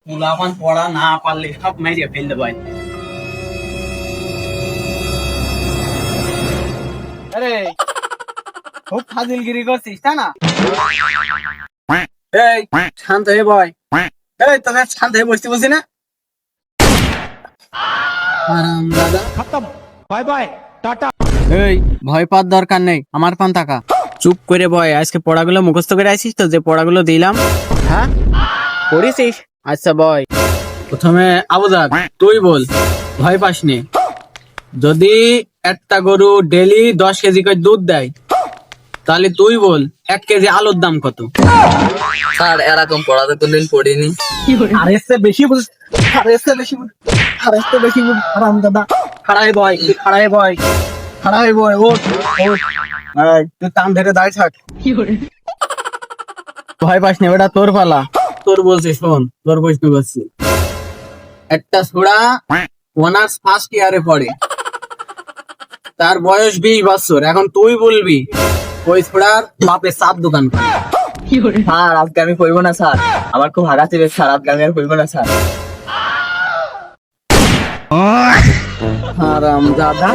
মুলাপান পড়া না পারলে সব মেরে ফেলতে পারে। আরে খুব ফাজিলগিরি করছিস তাই না? এই শান্ত হয়ে বয়। এই তোকে শান্ত হয়ে বসতে বলছি না? দাদা खत्म बाय बाय टाटा। এই ভয় পাওয়ার দরকার নেই, আমার পান টাকা। চুপ করে বয়। আজকে পড়াগুলো মুখস্থ করে আসিস তো, যে পড়াগুলো দিলাম? হ্যাঁ পড়েছিস? আচ্ছা বয়। প্রথমে আবুদার তুই বল, ভয় পাস নি। যদি একটা গরু ডেলি 10 কেজি করে দুধ দেয়, তাহলে তুই বল 1 কেজি আলুর দাম কত? স্যার এরকম পড়াতে কোনদিন পড়িনি। আর এসে বেশি বল, আর এসে বেশি বল, আর এসে বেশি বল। আরাম দাদা খাড়াই বয়, খাড়াই বয়, খাড়াই বয়। ও তুই টান ধরে দাঁড়িয়ে থাক। ভয় পাস না বেটা, তোর পালা। তোর বলছি শোন, তোর প্রশ্ন করছি। একটা ছোড়া অনার্স ফার্স্ট ইয়ারে পড়ে, তার বয়স 20 বছর। এখন তুই বলবি ওই ছোড়ার বাপের চার দোকান করে। স্যার আজকে আমি পড়বো না স্যার, আমার খুব হাগাতে হবে স্যার, আজকে আমি আর পড়বো না স্যার। হারাম দাদা